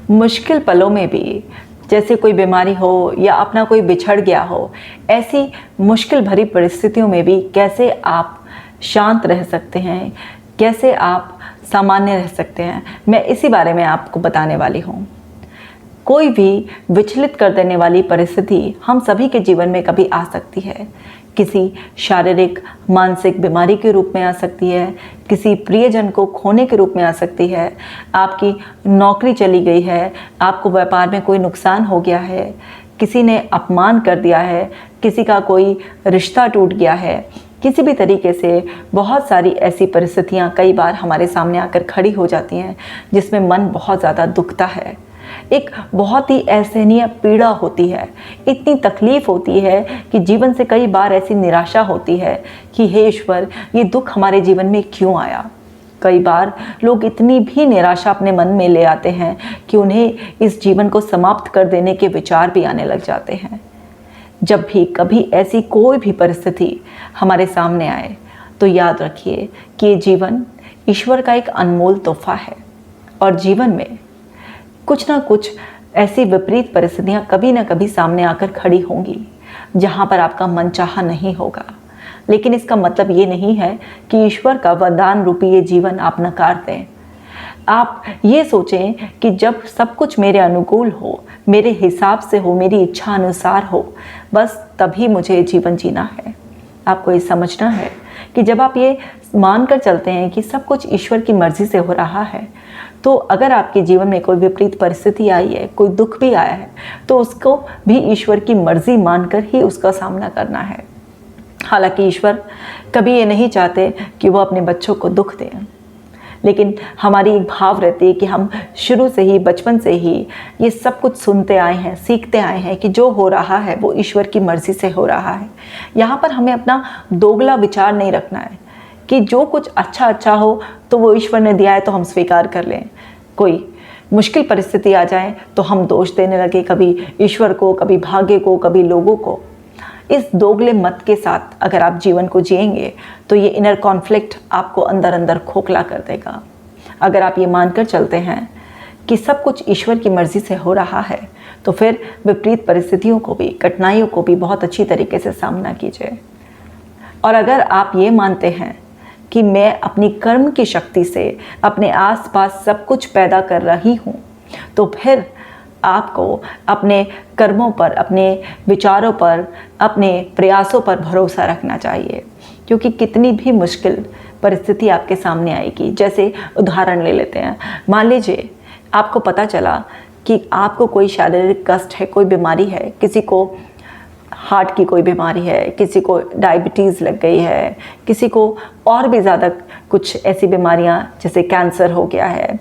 मुश्किल पलों में भी, जैसे कोई बीमारी हो या अपना कोई बिछड़ गया हो, ऐसी मुश्किल भरी परिस्थितियों में भी कैसे आप शांत रह सकते हैं, कैसे आप सामान्य रह सकते हैं, मैं इसी बारे में आपको बताने वाली हूँ। कोई भी विचलित कर देने वाली परिस्थिति हम सभी के जीवन में कभी आ सकती है। किसी शारीरिक मानसिक बीमारी के रूप में आ सकती है, किसी प्रियजन को खोने के रूप में आ सकती है, आपकी नौकरी चली गई है, आपको व्यापार में कोई नुकसान हो गया है, किसी ने अपमान कर दिया है, किसी का कोई रिश्ता टूट गया है। किसी भी तरीके से बहुत सारी ऐसी परिस्थितियां कई बार हमारे सामने आकर खड़ी हो जाती हैं जिसमें मन बहुत ज़्यादा दुखता है। एक बहुत ही असहनीय पीड़ा होती है, इतनी तकलीफ होती है कि जीवन से कई बार ऐसी निराशा होती है कि हे ईश्वर, ये दुख हमारे जीवन में क्यों आया। कई बार लोग इतनी भी निराशा अपने मन में ले आते हैं कि उन्हें इस जीवन को समाप्त कर देने के विचार भी आने लग जाते हैं। जब भी कभी ऐसी कोई भी परिस्थिति हमारे सामने आए तो याद रखिए कि ये जीवन ईश्वर का एक अनमोल तोहफा है और जीवन में कुछ ना कुछ ऐसी विपरीत परिस्थितियां कभी ना कभी सामने आकर खड़ी होंगी जहां पर आपका मनचाहा नहीं होगा। लेकिन इसका मतलब ये नहीं है कि ईश्वर का वरदान रूपी ये जीवन आप नकार दें। आप ये सोचें कि जब सब कुछ मेरे अनुकूल हो, मेरे हिसाब से हो, मेरी इच्छा अनुसार हो, बस तभी मुझे जीवन जीना है। आपको ये समझना है कि जब आप ये मानकर चलते हैं कि सब कुछ ईश्वर की मर्जी से हो रहा है, तो अगर आपके जीवन में कोई विपरीत परिस्थिति आई है, कोई दुख भी आया है, तो उसको भी ईश्वर की मर्जी मानकर ही उसका सामना करना है। हालांकि ईश्वर कभी ये नहीं चाहते कि वो अपने बच्चों को दुख दें, लेकिन हमारी एक भाव रहती है कि हम शुरू से ही, बचपन से ही ये सब कुछ सुनते आए हैं, सीखते आए हैं कि जो हो रहा है वो ईश्वर की मर्जी से हो रहा है। यहाँ पर हमें अपना दोगला विचार नहीं रखना है कि जो कुछ अच्छा हो तो वो ईश्वर ने दिया है तो हम स्वीकार कर लें। कोई मुश्किल परिस्थिति आ जाए तो हम दोष देने लगे, कभी ईश्वर को, कभी भाग्य को, कभी लोगों को। इस दोगले मत के साथ अगर आप जीवन को जिएंगे तो ये इनर कॉन्फ्लिक्ट आपको अंदर अंदर खोखला कर देगा। अगर आप ये मानकर चलते हैं कि सब कुछ ईश्वर की मर्जी से हो रहा है, तो फिर विपरीत परिस्थितियों को भी, कठिनाइयों को भी बहुत अच्छी तरीके से सामना कीजिए। और अगर आप ये मानते हैं कि मैं अपनी कर्म की शक्ति से अपने आसपास सब कुछ पैदा कर रही हूँ, तो फिर आपको अपने कर्मों पर, अपने विचारों पर, अपने प्रयासों पर भरोसा रखना चाहिए। क्योंकि कितनी भी मुश्किल परिस्थिति आपके सामने आएगी, जैसे उदाहरण ले लेते हैं, मान लीजिए आपको पता चला कि आपको कोई शारीरिक कष्ट है, कोई बीमारी है, किसी को हार्ट की कोई बीमारी है, किसी को डायबिटीज़ लग गई है, किसी को और भी ज़्यादा कुछ ऐसी बीमारियां जैसे कैंसर हो गया है,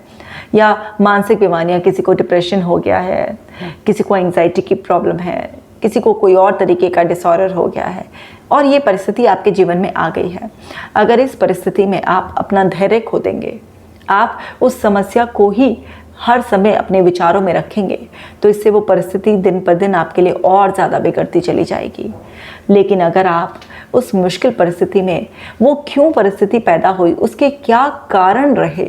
या मानसिक बीमारियां, किसी को डिप्रेशन हो गया है, किसी को एंजाइटी की प्रॉब्लम है, किसी को कोई और तरीके का डिसऑर्डर हो गया है और ये परिस्थिति आपके जीवन में आ गई है। अगर इस परिस्थिति में आप अपना धैर्य खो देंगे, आप उस समस्या को ही हर समय अपने विचारों में रखेंगे, तो इससे वो परिस्थिति दिन पर दिन आपके लिए और ज़्यादा बिगड़ती चली जाएगी। लेकिन अगर आप उस मुश्किल परिस्थिति में, वो क्यों परिस्थिति पैदा हुई, उसके क्या कारण रहे,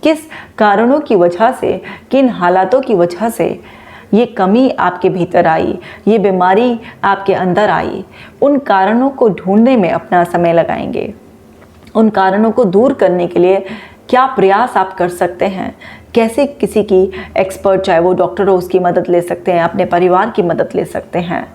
किस कारणों की वजह से, किन हालातों की वजह से ये कमी आपके भीतर आई, ये बीमारी आपके अंदर आई, उन कारणों को ढूंढने में अपना समय लगाएंगे। उन कारणों को दूर करने के लिए क्या प्रयास आप कर सकते हैं, कैसे किसी की एक्सपर्ट, चाहे वो डॉक्टर हो, उसकी मदद ले सकते हैं, अपने परिवार की मदद ले सकते हैं।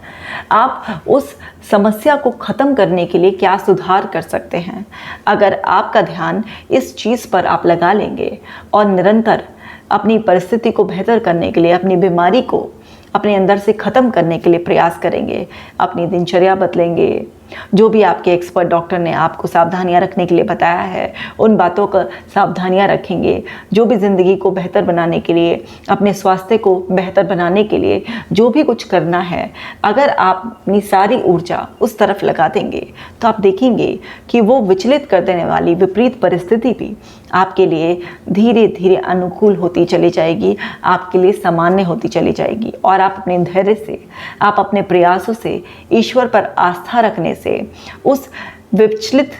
आप उस समस्या को ख़त्म करने के लिए क्या सुधार कर सकते हैं। अगर आपका ध्यान इस चीज़ पर आप लगा लेंगे और निरंतर अपनी परिस्थिति को बेहतर करने के लिए, अपनी बीमारी को अपने अंदर से ख़त्म करने के लिए प्रयास करेंगे, अपनी दिनचर्या बदलेंगे, जो भी आपके एक्सपर्ट डॉक्टर ने आपको सावधानियां रखने के लिए बताया है उन बातों का सावधानियां रखेंगे, जो भी ज़िंदगी को बेहतर बनाने के लिए, अपने स्वास्थ्य को बेहतर बनाने के लिए जो भी कुछ करना है, अगर आप अपनी सारी ऊर्जा उस तरफ लगा देंगे तो आप देखेंगे कि वो विचलित कर देने वाली विपरीत परिस्थिति भी आपके लिए धीरे धीरे अनुकूल होती चली जाएगी, आपके लिए सामान्य होती चली जाएगी। और आप अपने धैर्य से, आप अपने प्रयासों से, ईश्वर पर आस्था रखने से उस विचलित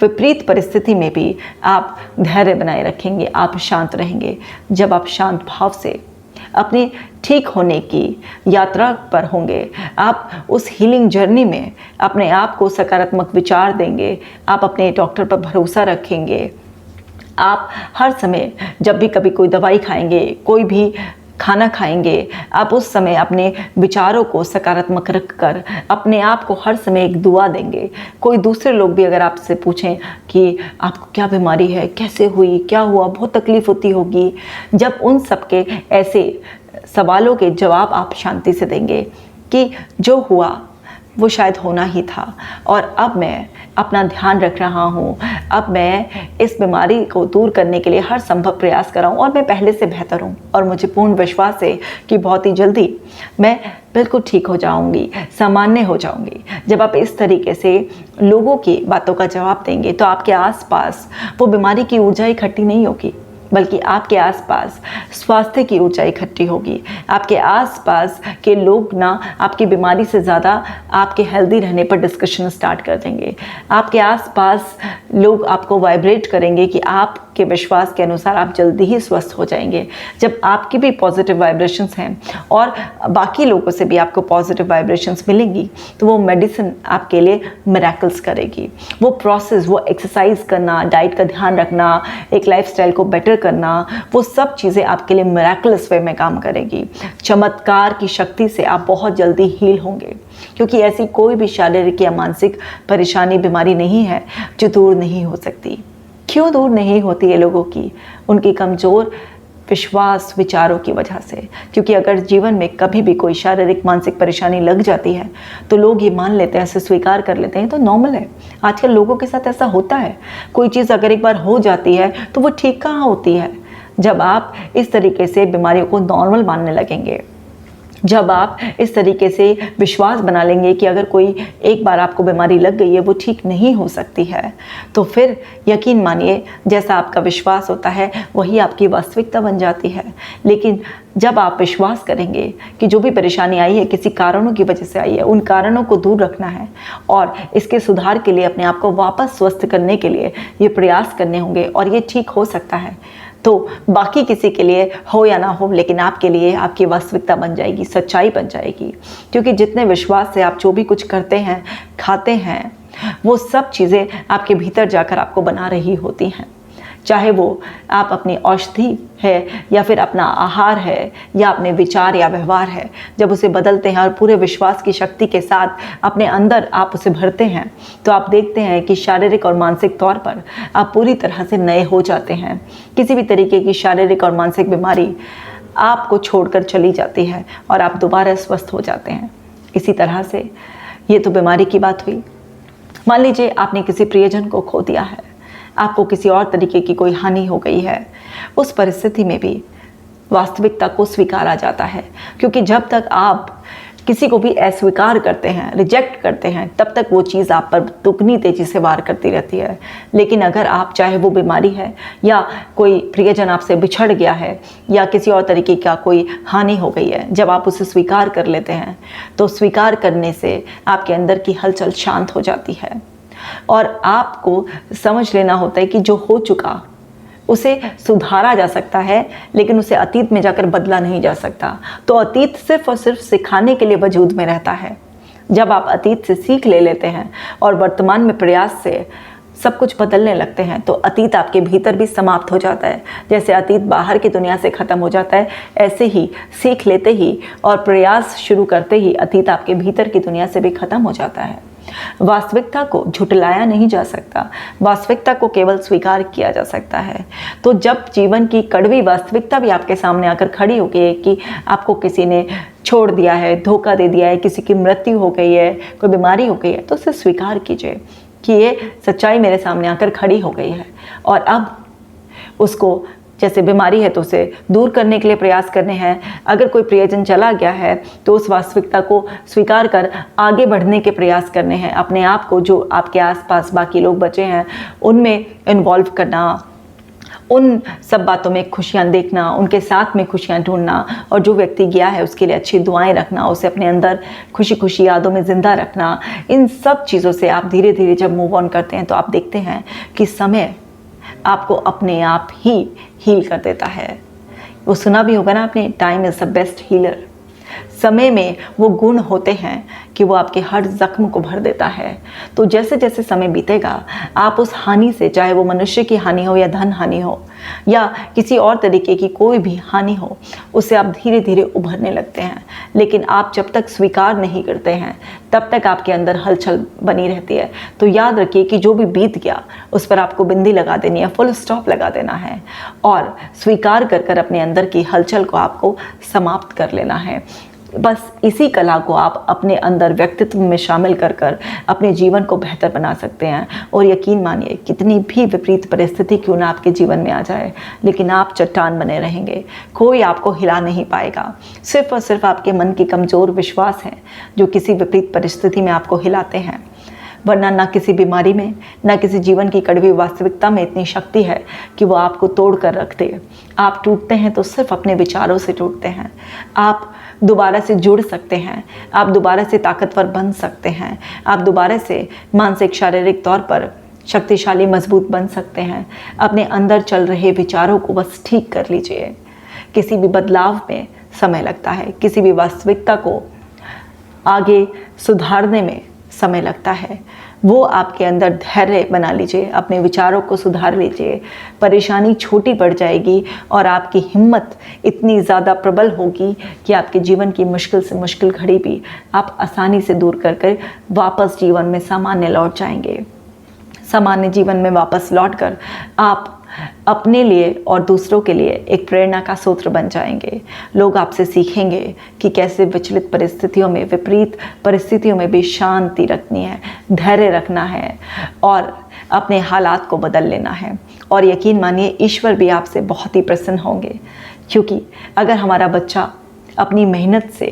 विपरीत परिस्थिति में भी आप धैर्य बनाए रखेंगे, आप शांत रहेंगे। जब आप शांत भाव से अपने ठीक होने की यात्रा पर होंगे, आप उस हीलिंग जर्नी में अपने आप को सकारात्मक विचार देंगे, आप अपने डॉक्टर पर भरोसा रखेंगे। आप हर समय जब भी कभी कोई दवाई खाएंगे, कोई भी खाना खाएंगे, आप उस समय अपने विचारों को सकारात्मक रखकर अपने आप को हर समय एक दुआ देंगे। कोई दूसरे लोग भी अगर आपसे पूछें कि आपको क्या बीमारी है, कैसे हुई, क्या हुआ, बहुत तकलीफ होती होगी, जब उन सब के ऐसे सवालों के जवाब आप शांति से देंगे कि जो हुआ वो शायद होना ही था और अब मैं अपना ध्यान रख रहा हूँ, अब मैं इस बीमारी को दूर करने के लिए हर संभव प्रयास कर रहा हूँ और मैं पहले से बेहतर हूँ और मुझे पूर्ण विश्वास है कि बहुत ही जल्दी मैं बिल्कुल ठीक हो जाऊँगी, सामान्य हो जाऊँगी। जब आप इस तरीके से लोगों की बातों का जवाब देंगे तो आपके आसपास वो बीमारी की ऊर्जा इकट्ठी नहीं होगी, बल्कि आपके आसपास स्वास्थ्य की ऊर्जा इकट्ठी होगी। आपके आसपास के लोग ना आपकी बीमारी से ज़्यादा आपके हेल्दी रहने पर डिस्कशन स्टार्ट कर देंगे। आपके आसपास लोग आपको वाइब्रेट करेंगे कि आपके विश्वास के अनुसार आप जल्दी ही स्वस्थ हो जाएंगे। जब आपकी भी पॉजिटिव वाइब्रेशंस हैं और बाकी लोगों से भी आपको पॉजिटिव वाइब्रेशंस मिलेंगी तो वो मेडिसिन आपके लिए मिरेकल्स करेगी। वो प्रोसेस, वो एक्सरसाइज करना, डाइट का ध्यान रखना, एक लाइफस्टाइल को बेटर करना, वो सब चीज़ें आपके लिए मिरेकलस वे में काम करेगी। चमत्कार की शक्ति से आप बहुत जल्दी हील होंगे, क्योंकि ऐसी कोई भी शारीरिक या मानसिक परेशानी, बीमारी नहीं है जो दूर नहीं हो सकती। क्यों दूर नहीं होती है लोगों की? उनकी कमज़ोर विश्वास विचारों की वजह से। क्योंकि अगर जीवन में कभी भी कोई शारीरिक मानसिक परेशानी लग जाती है तो लोग ये मान लेते हैं, ऐसे स्वीकार कर लेते हैं तो नॉर्मल है। आजकल लोगों के साथ ऐसा होता है, कोई चीज़ अगर एक बार हो जाती है तो वो ठीक कहाँ होती है। जब आप इस तरीके से बीमारियों को नॉर्मल मानने लगेंगे, जब आप इस तरीके से विश्वास बना लेंगे कि अगर कोई एक बार आपको बीमारी लग गई है वो ठीक नहीं हो सकती है, तो फिर यकीन मानिए जैसा आपका विश्वास होता है वही आपकी वास्तविकता बन जाती है। लेकिन जब आप विश्वास करेंगे कि जो भी परेशानी आई है किसी कारणों की वजह से आई है, उन कारणों को दूर रखना है और इसके सुधार के लिए अपने आप को वापस स्वस्थ करने के लिए ये प्रयास करने होंगे और ये ठीक हो सकता है, तो बाकी किसी के लिए हो या ना हो, लेकिन आपके लिए आपकी वास्तविकता बन जाएगी, सच्चाई बन जाएगी। क्योंकि जितने विश्वास से आप जो भी कुछ करते हैं, खाते हैं, वो सब चीज़ें आपके भीतर जाकर आपको बना रही होती हैं। चाहे वो आप अपनी औषधि है या फिर अपना आहार है या अपने विचार या व्यवहार है, जब उसे बदलते हैं और पूरे विश्वास की शक्ति के साथ अपने अंदर आप उसे भरते हैं तो आप देखते हैं कि शारीरिक और मानसिक तौर पर आप पूरी तरह से नए हो जाते हैं। किसी भी तरीके की शारीरिक और मानसिक बीमारी आपको छोड़कर चली जाती है और आप दोबारा स्वस्थ हो जाते हैं। इसी तरह से ये तो बीमारी की बात हुई। मान लीजिए आपने किसी प्रियजन को खो दिया है, आपको किसी और तरीके की कोई हानि हो गई है, उस परिस्थिति में भी वास्तविकता को स्वीकारा जाता है। क्योंकि जब तक आप किसी को भी अस्वीकार करते हैं, रिजेक्ट करते हैं, तब तक वो चीज़ आप पर दुगनी तेजी से वार करती रहती है। लेकिन अगर आप, चाहे वो बीमारी है या कोई प्रियजन आपसे बिछड़ गया है या किसी और तरीके का कोई हानि हो गई है, जब आप उसे स्वीकार कर लेते हैं तो स्वीकार करने से आपके अंदर की हलचल शांत हो जाती है और आपको समझ लेना होता है कि जो हो चुका उसे सुधारा जा सकता है, लेकिन उसे अतीत में जाकर बदला नहीं जा सकता। तो अतीत सिर्फ और सिर्फ सिखाने के लिए वजूद में रहता है। जब आप अतीत से सीख ले लेते हैं और वर्तमान में प्रयास से सब कुछ बदलने लगते हैं तो अतीत आपके भीतर भी समाप्त हो जाता है। जैसे अतीत बाहर की दुनिया से ख़त्म हो जाता है, ऐसे ही सीख लेते ही और प्रयास शुरू करते ही अतीत आपके भीतर की दुनिया से भी ख़त्म हो जाता है। वास्तविकता को झुटलाया नहीं जा सकता, वास्तविकता को केवल स्वीकार किया जा सकता है। तो जब जीवन की कड़वी वास्तविकता भी आपके सामने आकर खड़ी हो गई है कि आपको किसी ने छोड़ दिया है, धोखा दे दिया है, किसी की मृत्यु हो गई है, कोई बीमारी हो गई है, तो उसे स्वीकार कीजिए कि ये सच्चाई मेरे सामने आकर खड़ी हो गई है और अब उसको, जैसे बीमारी है तो उसे दूर करने के लिए प्रयास करने हैं। अगर कोई प्रियजन चला गया है तो उस वास्तविकता को स्वीकार कर आगे बढ़ने के प्रयास करने हैं। अपने आप को, जो आपके आसपास बाकी लोग बचे हैं, उनमें इन्वॉल्व करना, उन सब बातों में खुशियाँ देखना, उनके साथ में खुशियाँ ढूंढना, और जो व्यक्ति गया है उसके लिए अच्छी दुआएं रखना, उसे अपने अंदर खुशी खुशी यादों में ज़िंदा रखना। इन सब चीज़ों से आप धीरे धीरे जब मूव ऑन करते हैं तो आप देखते हैं कि समय आपको अपने आप ही हील कर देता है। वो सुना भी होगा ना आपने, time is the best healer. समय में वो गुण होते हैं कि वो आपके हर जख्म को भर देता है। तो जैसे जैसे समय बीतेगा आप उस हानि से, चाहे वो मनुष्य की हानि हो या धन हानि हो या किसी और तरीके की कोई भी हानि हो, उससे आप धीरे धीरे उभरने लगते हैं। लेकिन आप जब तक स्वीकार नहीं करते हैं तब तक आपके अंदर हलचल बनी रहती है। तो याद रखिए कि जो भी बीत गया उस पर आपको बिंदी लगा देनी है, फुल स्टॉप लगा देना है, और स्वीकार कर कर अपने अंदर की हलचल को आपको समाप्त कर लेना है। बस इसी कला को आप अपने अंदर व्यक्तित्व में शामिल कर कर अपने जीवन को बेहतर बना सकते हैं। और यकीन मानिए, कितनी भी विपरीत परिस्थिति क्यों ना आपके जीवन में आ जाए, लेकिन आप चट्टान बने रहेंगे, कोई आपको हिला नहीं पाएगा। सिर्फ और सिर्फ आपके मन के कमज़ोर विश्वास हैं जो किसी विपरीत परिस्थिति में आपको हिलाते हैं, वरना ना किसी बीमारी में, ना किसी जीवन की कड़वी वास्तविकता में इतनी शक्ति है कि वो आपको तोड़ कर रख दे। आप टूटते हैं तो सिर्फ अपने विचारों से टूटते हैं। आप दोबारा से जुड़ सकते हैं, आप दोबारा से ताकतवर बन सकते हैं, आप दोबारा से मानसिक शारीरिक तौर पर शक्तिशाली मजबूत बन सकते हैं। अपने अंदर चल रहे विचारों को बस ठीक कर लीजिए। किसी भी बदलाव में समय लगता है, किसी भी वास्तविकता को आगे सुधारने में समय लगता है। वो आपके अंदर धैर्य बना लीजिए, अपने विचारों को सुधार लीजिए। परेशानी छोटी पड़ जाएगी और आपकी हिम्मत इतनी ज़्यादा प्रबल होगी कि आपके जीवन की मुश्किल से मुश्किल घड़ी भी आप आसानी से दूर कर कर वापस जीवन में सामान्य लौट जाएंगे। सामान्य जीवन में वापस लौटकर आप अपने लिए और दूसरों के लिए एक प्रेरणा का स्रोत बन जाएंगे। लोग आपसे सीखेंगे कि कैसे विचलित परिस्थितियों में, विपरीत परिस्थितियों में भी शांति रखनी है, धैर्य रखना है और अपने हालात को बदल लेना है। और यकीन मानिए, ईश्वर भी आपसे बहुत ही प्रसन्न होंगे, क्योंकि अगर हमारा बच्चा अपनी मेहनत से,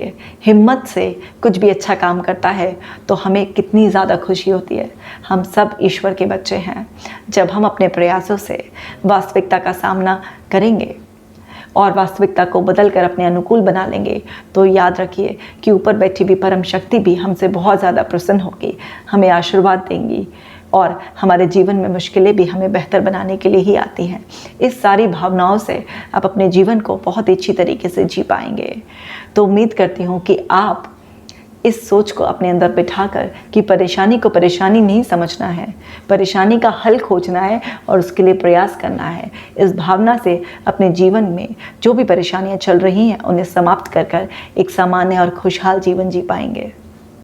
हिम्मत से कुछ भी अच्छा काम करता है तो हमें कितनी ज़्यादा खुशी होती है। हम सब ईश्वर के बच्चे हैं। जब हम अपने प्रयासों से वास्तविकता का सामना करेंगे और वास्तविकता को बदल कर अपने अनुकूल बना लेंगे तो याद रखिए कि ऊपर बैठी भी परम शक्ति भी हमसे बहुत ज़्यादा प्रसन्न होगी, हमें आशीर्वाद देंगी और हमारे जीवन में मुश्किलें भी हमें बेहतर बनाने के लिए ही आती हैं। इस सारी भावनाओं से आप अपने जीवन को बहुत अच्छी तरीके से जी पाएंगे। तो उम्मीद करती हूँ कि आप इस सोच को अपने अंदर बिठाकर कि परेशानी को परेशानी नहीं समझना है, परेशानी का हल खोजना है और उसके लिए प्रयास करना है। इस भावना से अपने जीवन में जो भी परेशानियाँ चल रही हैं उन्हें समाप्त कर कर एक सामान्य और खुशहाल जीवन जी पाएंगे।